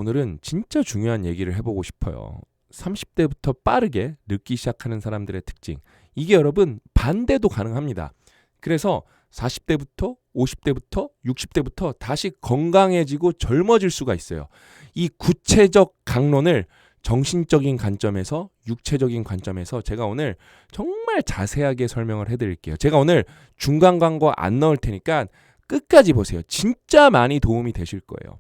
오늘은 진짜 중요한 얘기를 해보고 싶어요. 30대부터 빠르게 늙기 시작하는 사람들의 특징. 이게 여러분 반대도 가능합니다. 그래서 40대부터 50대부터 60대부터 다시 건강해지고 젊어질 수가 있어요. 이 구체적 강론을 정신적인 관점에서 육체적인 관점에서 제가 오늘 정말 자세하게 설명을 해드릴게요. 제가 오늘 중간 광고 안 넣을 테니까 끝까지 보세요. 진짜 많이 도움이 되실 거예요.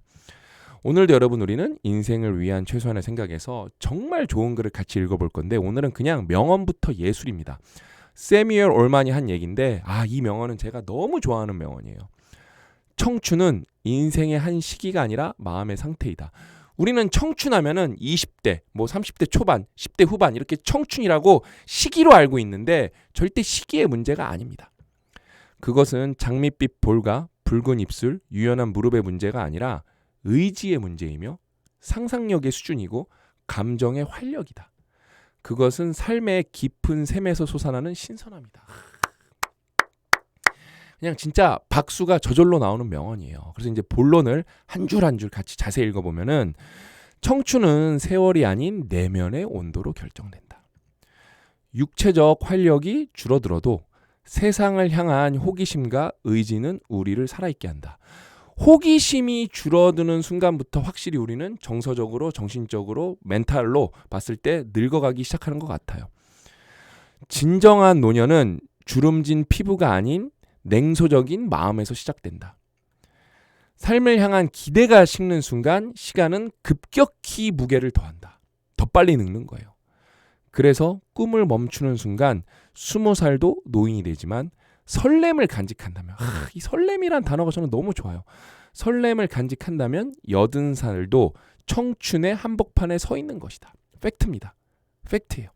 오늘도 여러분 우리는 인생을 위한 최소한의 생각에서 정말 좋은 글을 같이 읽어볼 건데 오늘은 그냥 명언부터 예술입니다. 세뮤얼 올만이 한 얘기인데 이 명언은 제가 너무 좋아하는 명언이에요. 청춘은 인생의 한 시기가 아니라 마음의 상태이다. 우리는 청춘하면은 20대, 30대 초반, 10대 후반 이렇게 청춘이라고 시기로 알고 있는데 절대 시기의 문제가 아닙니다. 그것은 장밋빛 볼과 붉은 입술, 유연한 무릎의 문제가 아니라 의지의 문제이며 상상력의 수준이고 감정의 활력이다. 그것은 삶의 깊은 샘에서 솟아나는 신선함이다. 그냥 진짜 박수가 저절로 나오는 명언이에요. 그래서 이제 본론을 한 줄 한 줄 같이 자세히 읽어보면은 청춘은 세월이 아닌 내면의 온도로 결정된다. 육체적 활력이 줄어들어도 세상을 향한 호기심과 의지는 우리를 살아있게 한다. 호기심이 줄어드는 순간부터 확실히 우리는 정서적으로, 정신적으로, 멘탈로 봤을 때 늙어가기 시작하는 것 같아요. 진정한 노년은 주름진 피부가 아닌 냉소적인 마음에서 시작된다. 삶을 향한 기대가 식는 순간 시간은 급격히 무게를 더한다. 더 빨리 늙는 거예요. 그래서 꿈을 멈추는 순간 20살도 노인이 되지만 설렘을 간직한다면 이 설렘이란 단어가 저는 너무 좋아요. 설렘을 간직한다면 80살도 청춘의 한복판에 서 있는 것이다. 팩트입니다. 팩트예요.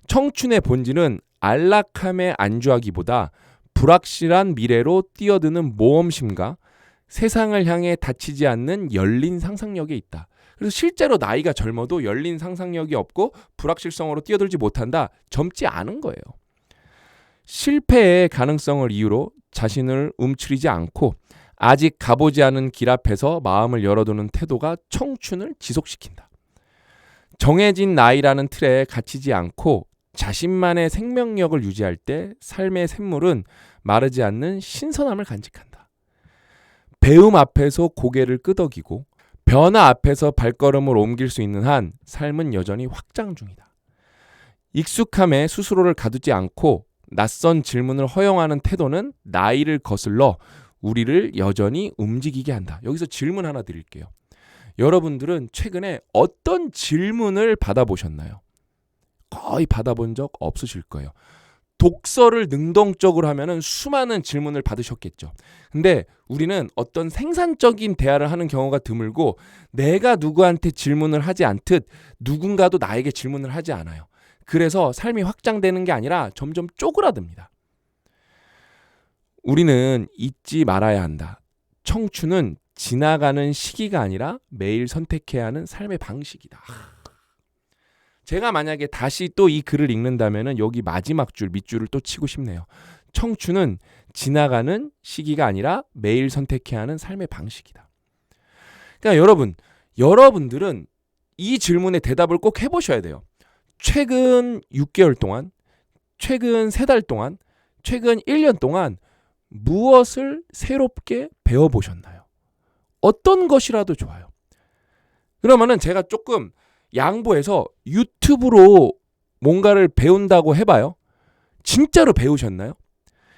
청춘의 본질은 안락함에 안주하기보다 불확실한 미래로 뛰어드는 모험심과 세상을 향해 닫히지 않는 열린 상상력에 있다. 그래서 실제로 나이가 젊어도 열린 상상력이 없고 불확실성으로 뛰어들지 못한다. 젊지 않은 거예요. 실패의 가능성을 이유로 자신을 움츠리지 않고 아직 가보지 않은 길 앞에서 마음을 열어두는 태도가 청춘을 지속시킨다. 정해진 나이라는 틀에 갇히지 않고 자신만의 생명력을 유지할 때 삶의 샘물은 마르지 않는 신선함을 간직한다. 배움 앞에서 고개를 끄덕이고 변화 앞에서 발걸음을 옮길 수 있는 한 삶은 여전히 확장 중이다. 익숙함에 스스로를 가두지 않고 낯선 질문을 허용하는 태도는 나이를 거슬러 우리를 여전히 움직이게 한다. 여기서 질문 하나 드릴게요. 여러분들은 최근에 어떤 질문을 받아보셨나요? 거의 받아본 적 없으실 거예요. 독서를 능동적으로 하면은 수많은 질문을 받으셨겠죠. 근데 우리는 어떤 생산적인 대화를 하는 경우가 드물고 내가 누구한테 질문을 하지 않듯 누군가도 나에게 질문을 하지 않아요. 그래서 삶이 확장되는 게 아니라 점점 쪼그라듭니다. 우리는 잊지 말아야 한다. 청춘은 지나가는 시기가 아니라 매일 선택해야 하는 삶의 방식이다. 제가 만약에 다시 또 이 글을 읽는다면 여기 마지막 줄, 밑줄을 또 치고 싶네요. 청춘은 지나가는 시기가 아니라 매일 선택해야 하는 삶의 방식이다. 그러니까 여러분들은 이 질문에 대답을 꼭 해보셔야 돼요. 최근 6개월 동안, 최근 3달 동안, 최근 1년 동안 무엇을 새롭게 배워보셨나요? 어떤 것이라도 좋아요. 그러면은 제가 조금 양보해서 유튜브로 뭔가를 배운다고 해봐요. 진짜로 배우셨나요?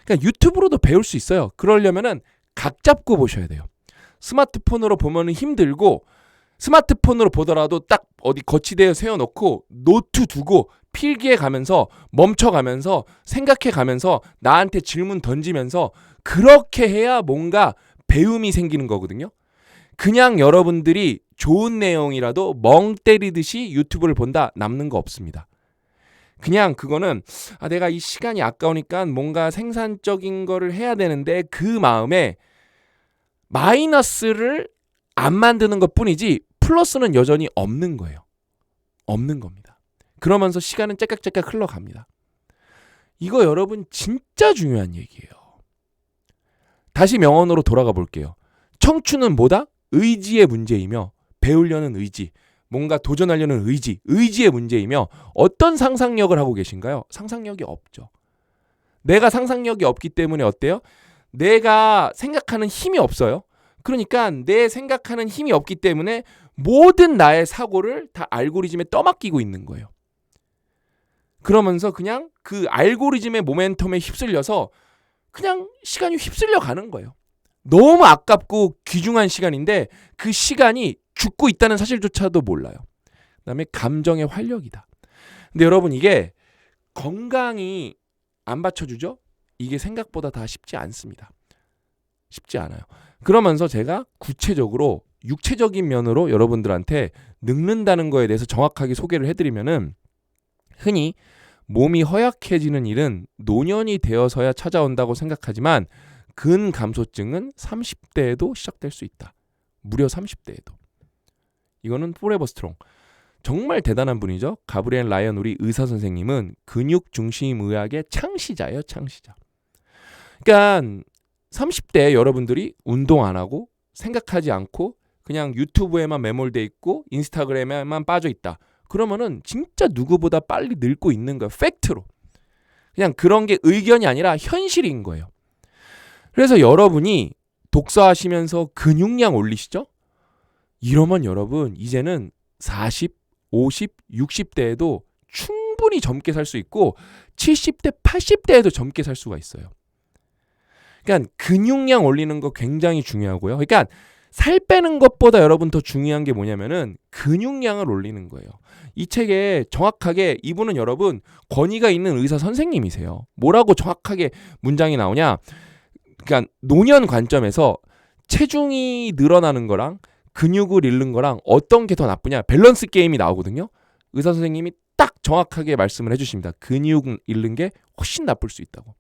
그러니까 유튜브로도 배울 수 있어요. 그러려면은 각 잡고 보셔야 돼요. 스마트폰으로 보면은 힘들고 스마트폰으로 보더라도 딱 어디 거치대에 세워놓고 노트 두고 필기해 가면서 멈춰가면서 생각해 가면서 나한테 질문 던지면서 그렇게 해야 뭔가 배움이 생기는 거거든요. 그냥 여러분들이 좋은 내용이라도 멍 때리듯이 유튜브를 본다 남는 거 없습니다. 그냥 그거는 내가 이 시간이 아까우니까 뭔가 생산적인 거를 해야 되는데 그 마음에 마이너스를 안 만드는 것 뿐이지 플러스는 여전히 없는 거예요. 없는 겁니다. 그러면서 시간은 째깍째깍 흘러갑니다. 이거 여러분 진짜 중요한 얘기예요. 다시 명언으로 돌아가 볼게요. 청춘은 뭐다? 의지의 문제이며 배우려는 의지, 뭔가 도전하려는 의지의 문제이며 어떤 상상력을 하고 계신가요? 상상력이 없죠. 내가 상상력이 없기 때문에 어때요? 내가 생각하는 힘이 없어요. 그러니까 내 생각하는 힘이 없기 때문에 모든 나의 사고를 다 알고리즘에 떠맡기고 있는 거예요. 그러면서 그냥 그 알고리즘의 모멘텀에 휩쓸려서 그냥 시간이 휩쓸려 가는 거예요. 너무 아깝고 귀중한 시간인데 그 시간이 죽고 있다는 사실조차도 몰라요. 그다음에 감정의 활력이다. 근데 여러분 이게 건강이 안 받쳐주죠? 이게 생각보다 다 쉽지 않습니다. 쉽지 않아요. 그러면서 제가 구체적으로 육체적인 면으로 여러분들한테 늙는다는 거에 대해서 정확하게 소개를 해드리면은 흔히 몸이 허약해지는 일은 노년이 되어서야 찾아온다고 생각하지만 근감소증은 30대에도 시작될 수 있다. 무려 30대에도. 이거는 포레버 스트롱. 정말 대단한 분이죠. 가브리엘 라이언 우리 의사 선생님은 근육 중심 의학의 창시자예요. 창시자. 그러니까 30대 여러분들이 운동 안 하고 생각하지 않고 그냥 유튜브에만 매몰돼 있고 인스타그램에만 빠져 있다. 그러면은 진짜 누구보다 빨리 늙고 있는 거예요. 팩트로. 그냥 그런 게 의견이 아니라 현실인 거예요. 그래서 여러분이 독서하시면서 근육량 올리시죠? 이러면 여러분 이제는 40, 50, 60대에도 충분히 젊게 살 수 있고 70대, 80대에도 젊게 살 수가 있어요. 그러니까 근육량 올리는 거 굉장히 중요하고요. 그러니까 살 빼는 것보다 여러분 더 중요한 게 뭐냐면은 근육량을 올리는 거예요. 이 책에 정확하게 이분은 여러분 권위가 있는 의사 선생님이세요. 뭐라고 정확하게 문장이 나오냐? 그러니까 노년 관점에서 체중이 늘어나는 거랑 근육을 잃는 거랑 어떤 게 더 나쁘냐? 밸런스 게임이 나오거든요. 의사 선생님이 딱 정확하게 말씀을 해주십니다. 근육 잃는 게 훨씬 나쁠 수 있다고.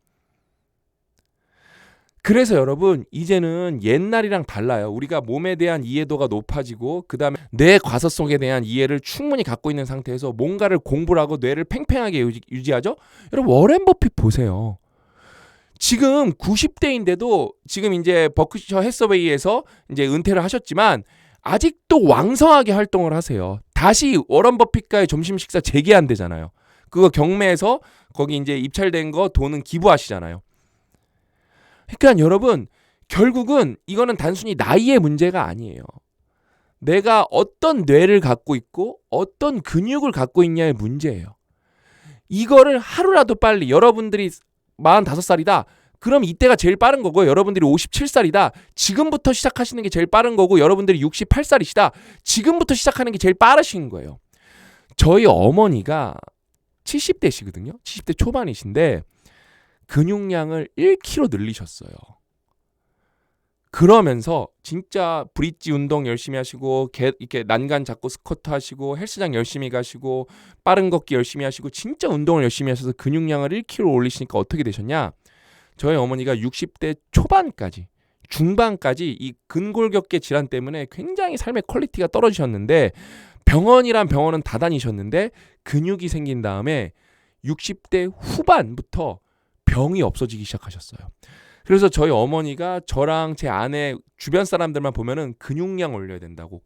그래서 여러분 이제는 옛날이랑 달라요. 우리가 몸에 대한 이해도가 높아지고 그 다음에 내 과서성에 대한 이해를 충분히 갖고 있는 상태에서 뭔가를 공부를 하고 뇌를 팽팽하게 유지하죠. 여러분 워렌 버핏 보세요. 지금 90대인데도 지금 이제 버크셔 해서웨이에서 이제 은퇴를 하셨지만 아직도 왕성하게 활동을 하세요. 다시 워런 버핏과의 점심 식사 재개한대잖아요. 그거 경매에서 거기 이제 입찰된 거 돈은 기부하시잖아요. 그러니까 여러분 결국은 이거는 단순히 나이의 문제가 아니에요. 내가 어떤 뇌를 갖고 있고 어떤 근육을 갖고 있냐의 문제예요. 이거를 하루라도 빨리 여러분들이 45살이다. 그럼 이때가 제일 빠른 거고요. 여러분들이 57살이다. 지금부터 시작하시는 게 제일 빠른 거고 여러분들이 68살이시다. 지금부터 시작하는 게 제일 빠르신 거예요. 저희 어머니가 70대시거든요. 70대 초반이신데 근육량을 1kg 늘리셨어요. 그러면서 진짜 브릿지 운동 열심히 하시고 이렇게 난간 잡고 스쿼트 하시고 헬스장 열심히 가시고 빠른 걷기 열심히 하시고 진짜 운동을 열심히 하셔서 근육량을 1kg 올리시니까 어떻게 되셨냐? 저희 어머니가 60대 초반까지 중반까지 이 근골격계 질환 때문에 굉장히 삶의 퀄리티가 떨어지셨는데 병원이란 병원은 다 다니셨는데 근육이 생긴 다음에 60대 후반부터 병이 없어지기 시작하셨어요. 그래서 저희 어머니가 저랑 제 아내 주변 사람들만 보면은 근육량 올려야 된다고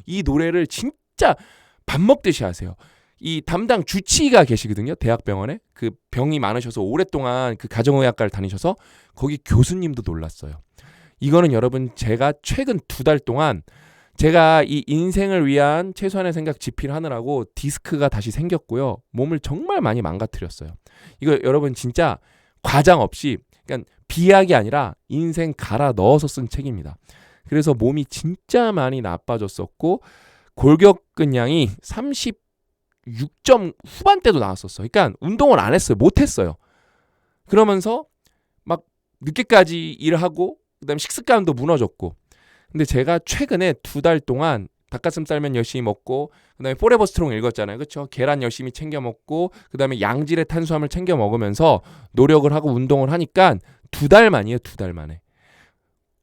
이 노래를 진짜 밥 먹듯이 하세요. 이 담당 주치의가 계시거든요. 대학병원에 그 병이 많으셔서 오랫동안 그 가정의학과를 다니셔서 거기 교수님도 놀랐어요. 이거는 여러분 제가 최근 2달 동안 제가 이 인생을 위한 최소한의 생각 집필을 하느라고 디스크가 다시 생겼고요. 몸을 정말 많이 망가뜨렸어요. 이거 여러분 진짜 과장 없이 그러니까 비약이 아니라 인생 갈아 넣어서 쓴 책입니다. 그래서 몸이 진짜 많이 나빠졌었고 골격근량이 36점 후반대도 나왔었어요. 그러니까 운동을 안 했어요. 못 했어요. 그러면서 막 늦게까지 일하고 그다음에 식습관도 무너졌고 근데 제가 최근에 2달 동안 닭가슴살면 열심히 먹고 그다음에 포레버 스트롱 읽었잖아요. 그렇죠? 계란 열심히 챙겨 먹고 그다음에 양질의 탄수화물 챙겨 먹으면서 노력을 하고 운동을 하니까 2달 만이에요. 2달 만에.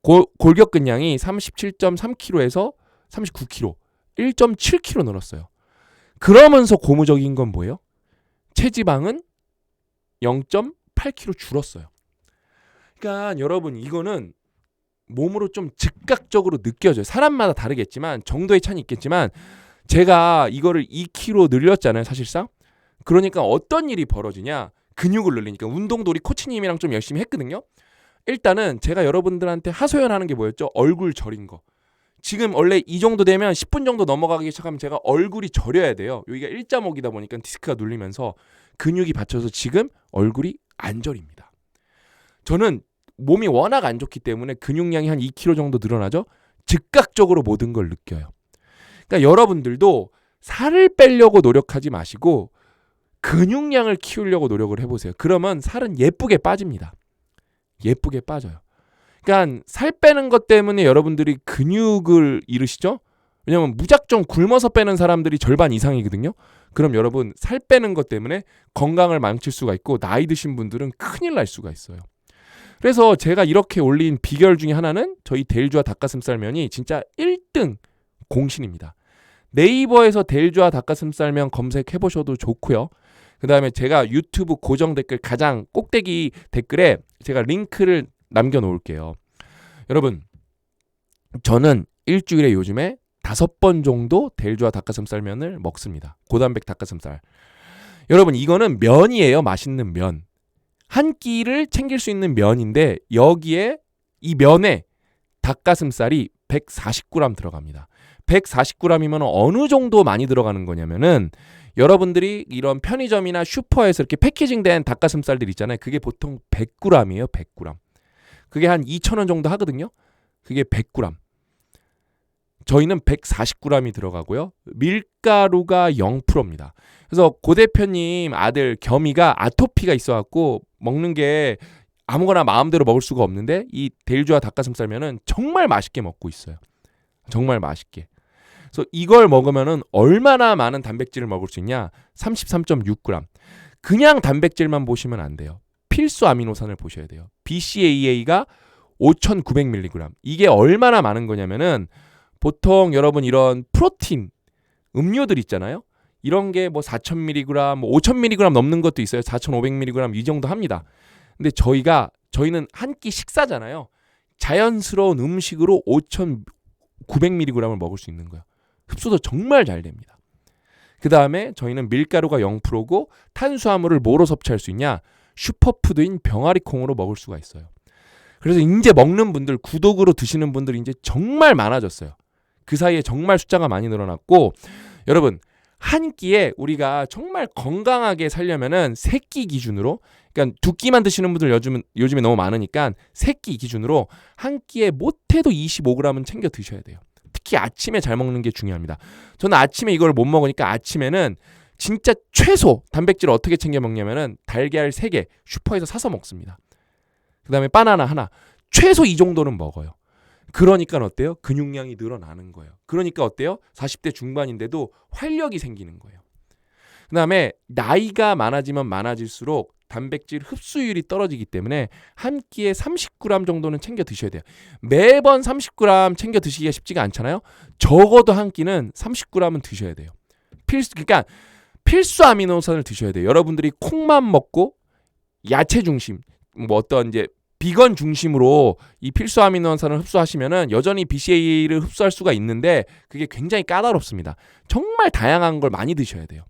골격근량이 37.3kg에서 39kg, 1.7kg 늘었어요. 그러면서 고무적인 건 뭐예요? 체지방은 0.8kg 줄었어요. 그러니까 여러분 이거는 몸으로 좀 즉각적으로 느껴져요. 사람마다 다르겠지만 정도의 차이는 있겠지만 제가 이거를 2kg 늘렸잖아요, 사실상. 그러니까 어떤 일이 벌어지냐? 근육을 늘리니까. 운동도 우리 코치님이랑 좀 열심히 했거든요. 일단은 제가 여러분들한테 하소연하는 게 뭐였죠? 얼굴 절인 거. 지금 원래 이 정도 되면 10분 정도 넘어가기 시작하면 제가 얼굴이 저려야 돼요. 여기가 1.5이다 보니까 디스크가 눌리면서 근육이 받쳐서 지금 얼굴이 안 저립니다. 저는 몸이 워낙 안 좋기 때문에 근육량이 한 2kg 정도 늘어나죠. 즉각적으로 모든 걸 느껴요. 그러니까 여러분들도 살을 빼려고 노력하지 마시고 근육량을 키우려고 노력을 해보세요. 그러면 살은 예쁘게 빠집니다. 예쁘게 빠져요. 그러니까 살 빼는 것 때문에 여러분들이 근육을 잃으시죠? 왜냐면 무작정 굶어서 빼는 사람들이 절반 이상이거든요. 그럼 여러분 살 빼는 것 때문에 건강을 망칠 수가 있고 나이 드신 분들은 큰일 날 수가 있어요. 그래서 제가 이렇게 올린 비결 중에 하나는 저희 데일주아 닭가슴살면이 진짜 1등 공신입니다. 네이버에서 데일주아 닭가슴살면 검색해보셔도 좋고요. 그 다음에 제가 유튜브 고정 댓글 가장 꼭대기 댓글에 제가 링크를 남겨놓을게요. 여러분 저는 일주일에 요즘에 5번 정도 데일주아 닭가슴살면을 먹습니다. 고단백 닭가슴살. 여러분 이거는 면이에요. 맛있는 면. 한 끼를 챙길 수 있는 면인데 여기에 이 면에 닭가슴살이 140g 들어갑니다. 140g이면 어느 정도 많이 들어가는 거냐면은 여러분들이 이런 편의점이나 슈퍼에서 이렇게 패키징된 닭가슴살들 있잖아요. 그게 보통 100g이에요. 100g. 그게 한 2,000원 정도 하거든요. 그게 100g. 저희는 140g이 들어가고요. 밀가루가 0%입니다. 그래서 고 대표님 아들 겸이가 아토피가 있어갖고 먹는 게 아무거나 마음대로 먹을 수가 없는데 이 데일주아 닭가슴살면은 정말 맛있게 먹고 있어요. 정말 맛있게. 그래서 이걸 먹으면은 얼마나 많은 단백질을 먹을 수 있냐? 33.6g. 그냥 단백질만 보시면 안 돼요. 필수 아미노산을 보셔야 돼요. BCAA가 5,900mg. 이게 얼마나 많은 거냐면은 보통 여러분 이런 프로틴 음료들 있잖아요. 이런 게 뭐 4,000mg, 뭐 5,000mg 넘는 것도 있어요. 4,500mg 이 정도 합니다. 근데 저희는 한 끼 식사잖아요. 자연스러운 음식으로 5,900mg을 먹을 수 있는 거예요. 흡수도 정말 잘 됩니다. 그 다음에 저희는 밀가루가 0%고 탄수화물을 뭐로 섭취할 수 있냐? 슈퍼푸드인 병아리콩으로 먹을 수가 있어요. 그래서 이제 먹는 분들, 구독으로 드시는 분들이 이제 정말 많아졌어요. 그 사이에 정말 숫자가 많이 늘어났고 여러분 한 끼에 우리가 정말 건강하게 살려면은 3끼 기준으로 그러니까 2끼만 드시는 분들 요즘에 너무 많으니까 3끼 기준으로 한 끼에 못해도 25g은 챙겨 드셔야 돼요. 특히 아침에 잘 먹는 게 중요합니다. 저는 아침에 이걸 못 먹으니까 아침에는 진짜 최소 단백질을 어떻게 챙겨 먹냐면은 달걀 3개 슈퍼에서 사서 먹습니다. 그 다음에 바나나 하나. 최소 이 정도는 먹어요. 그러니까 어때요? 근육량이 늘어나는 거예요. 그러니까 어때요? 40대 중반인데도 활력이 생기는 거예요. 그 다음에 나이가 많아지면 많아질수록 단백질 흡수율이 떨어지기 때문에 한 끼에 30g 정도는 챙겨 드셔야 돼요. 매번 30g 챙겨 드시기가 쉽지가 않잖아요. 적어도 한 끼는 30g은 드셔야 돼요. 그러니까 필수 아미노산을 드셔야 돼요. 여러분들이 콩만 먹고 야채 중심, 뭐 어떤 이제 비건 중심으로 이 필수 아미노산을 흡수하시면은 여전히 BCAA를 흡수할 수가 있는데 그게 굉장히 까다롭습니다. 정말 다양한 걸 많이 드셔야 돼요.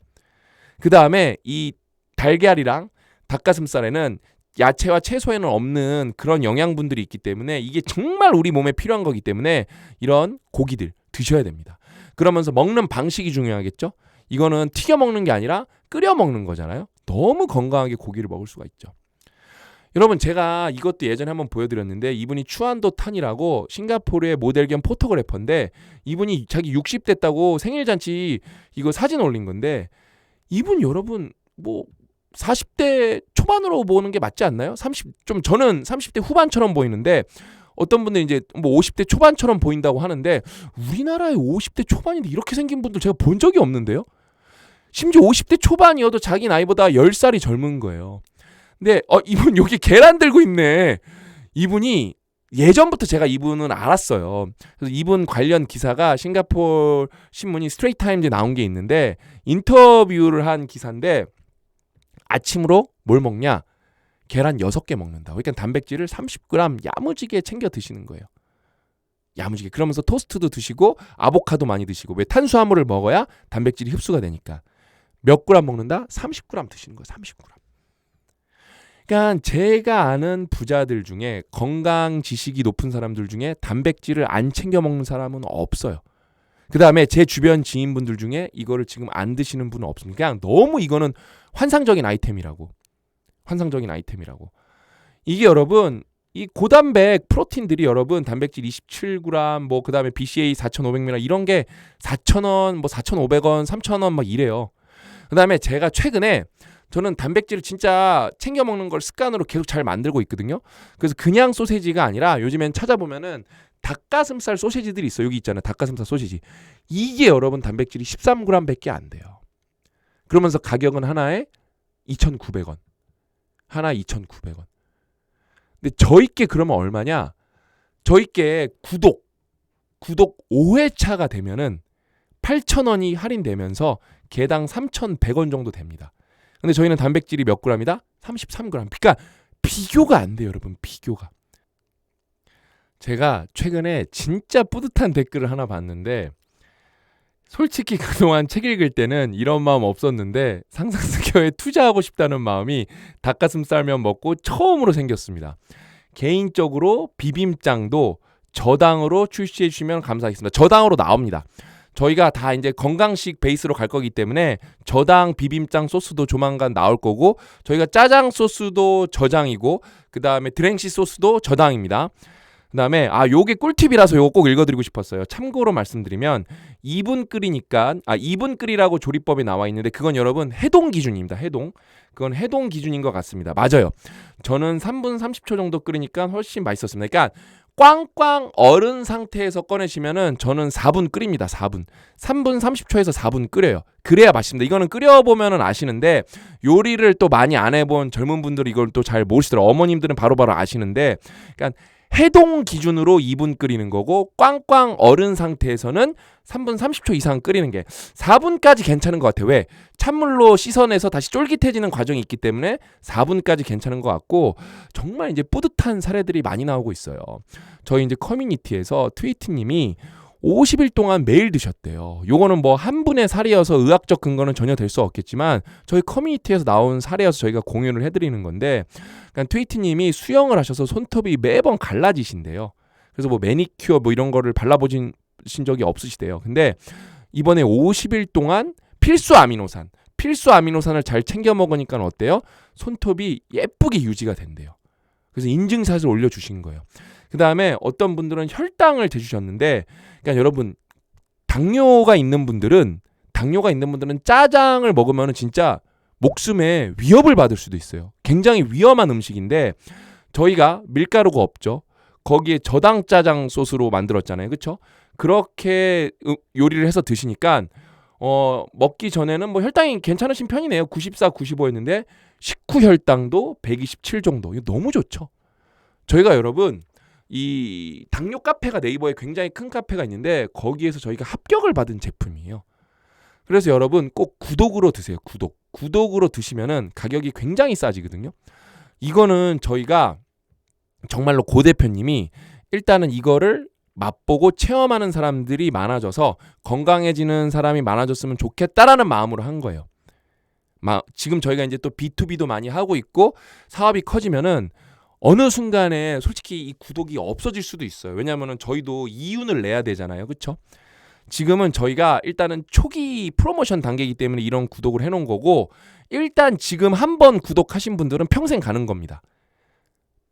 그 다음에 이 달걀이랑 닭가슴살에는 야채와 채소에는 없는 그런 영양분들이 있기 때문에 이게 정말 우리 몸에 필요한 거기 때문에 이런 고기들 드셔야 됩니다. 그러면서 먹는 방식이 중요하겠죠? 이거는 튀겨 먹는 게 아니라 끓여 먹는 거잖아요. 너무 건강하게 고기를 먹을 수가 있죠. 여러분 제가 이것도 예전에 한번 보여드렸는데 이분이 추안도 탄이라고 싱가포르의 모델 겸 포토그래퍼인데 이분이 자기 60 됐다고 생일잔치 이거 사진 올린 건데 이분 여러분 뭐 40대 초반으로 보는 게 맞지 않나요? 저는 30대 후반처럼 보이는데 어떤 분들이 이제 뭐 50대 초반처럼 보인다고 하는데 우리나라에 50대 초반인데 이렇게 생긴 분들 제가 본 적이 없는데요. 심지어 50대 초반이어도 자기 나이보다 10살이 젊은 거예요. 근데 이분 여기 계란 들고 있네. 이분이 예전부터 제가 이분은 알았어요. 그래서 이분 관련 기사가 싱가포르 신문이 스트레이트 타임즈에 나온 게 있는데 인터뷰를 한 기사인데 아침으로 뭘 먹냐? 계란 6개 먹는다. 그러니까 단백질을 30g 야무지게 챙겨 드시는 거예요. 야무지게. 그러면서 토스트도 드시고 아보카도 많이 드시고. 왜? 탄수화물을 먹어야 단백질이 흡수가 되니까. 몇 그램 먹는다? 30g 드시는 거예요. 30g. 그러니까 제가 아는 부자들 중에 건강 지식이 높은 사람들 중에 단백질을 안 챙겨 먹는 사람은 없어요. 그 다음에 제 주변 지인분들 중에 이거를 지금 안 드시는 분은 없습니다. 그냥 너무 이거는 환상적인 아이템이라고. 환상적인 아이템이라고. 이게 여러분 이 고단백 프로틴들이 여러분 단백질 27g 뭐 그 다음에 BCA 4,500mg 이런 게 4,000원 뭐 4,500원 3,000원 막 이래요. 그 다음에 제가 최근에 저는 단백질을 진짜 챙겨 먹는 걸 습관으로 계속 잘 만들고 있거든요. 그래서 그냥 소세지가 아니라 요즘엔 찾아보면은 닭가슴살 소시지들이 있어요. 여기 있잖아요. 닭가슴살 소시지. 이게 여러분 단백질이 13g 밖에 안 돼요. 그러면서 가격은 하나에 2,900원. 하나 2,900원. 근데 저희께 그러면 얼마냐? 저희께 구독 5회차가 되면은 8,000원이 할인되면서 개당 3,100원 정도 됩니다. 근데 저희는 단백질이 몇 g이다? 33g. 그러니까 비교가 안 돼요, 여러분. 비교가. 제가 최근에 진짜 뿌듯한 댓글을 하나 봤는데 솔직히 그동안 책 읽을 때는 이런 마음 없었는데 상상스퀘어에 투자하고 싶다는 마음이 닭가슴살면 먹고 처음으로 생겼습니다. 개인적으로 비빔장도 저당으로 출시해 주시면 감사하겠습니다. 저당으로 나옵니다. 저희가 다 이제 건강식 베이스로 갈 거기 때문에 저당 비빔장 소스도 조만간 나올 거고 저희가 짜장 소스도 저장이고 그 다음에 드랭시 소스도 저당입니다. 그 다음에 요게 꿀팁이라서 요거 꼭 읽어드리고 싶었어요. 참고로 말씀드리면 2분 끓이니까 2분 끓이라고 조리법에 나와 있는데 그건 여러분 해동 기준입니다. 해동. 그건 해동 기준인 것 같습니다. 맞아요. 저는 3분 30초 정도 끓이니까 훨씬 맛있었습니다. 그러니까 꽝꽝 얼은 상태에서 꺼내시면은 저는 4분 끓입니다. 4분. 3분 30초에서 4분 끓여요. 그래야 맛있습니다. 이거는 끓여보면은 아시는데 요리를 또 많이 안 해본 젊은 분들이 이걸 또 잘 모르시더라고요. 어머님들은 바로바로 아시는데 그러니까 해동 기준으로 2분 끓이는 거고 꽝꽝 얼은 상태에서는 3분 30초 이상 끓이는 게 4분까지 괜찮은 것 같아요. 왜? 찬물로 씻어내서 다시 쫄깃해지는 과정이 있기 때문에 4분까지 괜찮은 것 같고 정말 이제 뿌듯한 사례들이 많이 나오고 있어요. 저희 이제 커뮤니티에서 트위트님이 50일 동안 매일 드셨대요. 요거는 뭐 한 분의 사례여서 의학적 근거는 전혀 될 수 없겠지만 저희 커뮤니티에서 나온 사례여서 저희가 공유를 해드리는 건데 그러니까 트위트님이 수영을 하셔서 손톱이 매번 갈라지신대요. 그래서 뭐 매니큐어 뭐 이런 거를 발라보신 적이 없으시대요. 근데 이번에 50일 동안 필수 아미노산을 잘 챙겨 먹으니까 어때요? 손톱이 예쁘게 유지가 된대요. 그래서 인증샷을 올려주신 거예요. 그 다음에 어떤 분들은 혈당을 재주셨는데 그러니까 여러분 당뇨가 있는 분들은 짜장을 먹으면 진짜 목숨에 위협을 받을 수도 있어요. 굉장히 위험한 음식인데 저희가 밀가루가 없죠. 거기에 저당 짜장 소스로 만들었잖아요. 그렇죠? 그렇게 요리를 해서 드시니까 먹기 전에는 뭐 혈당이 괜찮으신 편이네요. 94, 95였는데 식후 혈당도 127 정도. 이거 너무 좋죠. 저희가 여러분 이 당뇨 카페가 네이버에 굉장히 큰 카페가 있는데 거기에서 저희가 합격을 받은 제품이에요. 그래서 여러분 꼭 구독으로 드세요. 구독으로 드시면은 가격이 굉장히 싸지거든요. 이거는 저희가 정말로 고 대표님이 일단은 이거를 맛보고 체험하는 사람들이 많아져서 건강해지는 사람이 많아졌으면 좋겠다라는 마음으로 한 거예요. 지금 저희가 이제 또 B2B도 많이 하고 있고 사업이 커지면은 어느 순간에 솔직히 이 구독이 없어질 수도 있어요. 왜냐하면 저희도 이윤을 내야 되잖아요. 그렇죠? 지금은 저희가 일단은 초기 프로모션 단계이기 때문에 이런 구독을 해놓은 거고 일단 지금 한번 구독하신 분들은 평생 가는 겁니다.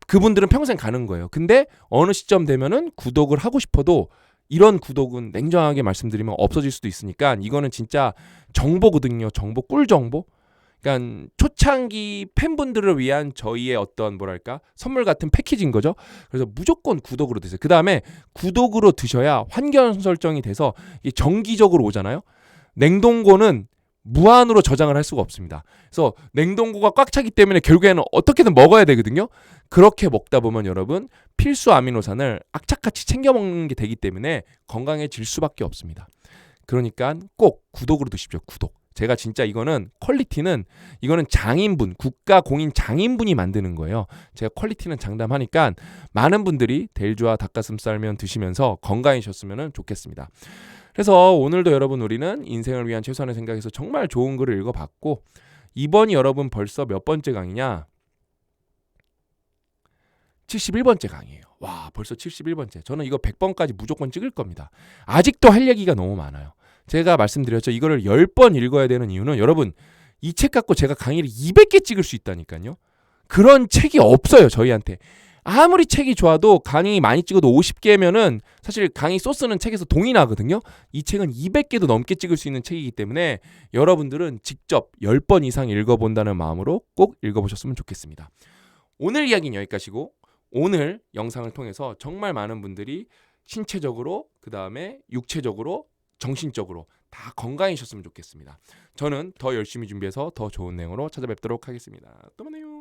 그분들은 평생 가는 거예요. 근데 어느 시점 되면은 구독을 하고 싶어도 이런 구독은 냉정하게 말씀드리면 없어질 수도 있으니까 이거는 진짜 정보거든요. 꿀 정보. 그러니까 초창기 팬분들을 위한 저희의 어떤 뭐랄까 선물 같은 패키지인 거죠. 그래서 무조건 구독으로 드세요. 그 다음에 구독으로 드셔야 환경 설정이 돼서 이게 정기적으로 오잖아요. 냉동고는 무한으로 저장을 할 수가 없습니다. 그래서 냉동고가 꽉 차기 때문에 결국에는 어떻게든 먹어야 되거든요. 그렇게 먹다 보면 여러분 필수 아미노산을 악착같이 챙겨 먹는 게 되기 때문에 건강해질 수밖에 없습니다. 그러니까 꼭 구독으로 드십시오. 구독. 제가 진짜 이거는 퀄리티는 이거는 장인분, 국가 공인 장인분이 만드는 거예요. 제가 퀄리티는 장담하니까 많은 분들이 델주와 닭가슴살면 드시면서 건강해졌으면 좋겠습니다. 그래서 오늘도 여러분 우리는 인생을 위한 최선의 생각에서 정말 좋은 글을 읽어봤고 이번이 여러분 벌써 몇 번째 강의냐? 71번째 강의예요. 와, 벌써 71번째. 저는 이거 100번까지 무조건 찍을 겁니다. 아직도 할 얘기가 너무 많아요. 제가 말씀드렸죠. 이거를 10번 읽어야 되는 이유는 여러분 이 책 갖고 제가 강의를 200개 찍을 수 있다니까요. 그런 책이 없어요. 저희한테. 아무리 책이 좋아도 강의 많이 찍어도 50개면은 사실 강의 소스는 책에서 동이 나거든요. 이 책은 200개도 넘게 찍을 수 있는 책이기 때문에 여러분들은 직접 10번 이상 읽어본다는 마음으로 꼭 읽어보셨으면 좋겠습니다. 오늘 이야기는 여기까지고 오늘 영상을 통해서 정말 많은 분들이 신체적으로 그 다음에 육체적으로 정신적으로 다 건강해졌으면 좋겠습니다. 저는 더 열심히 준비해서 더 좋은 내용으로 찾아뵙도록 하겠습니다. 또 만나요.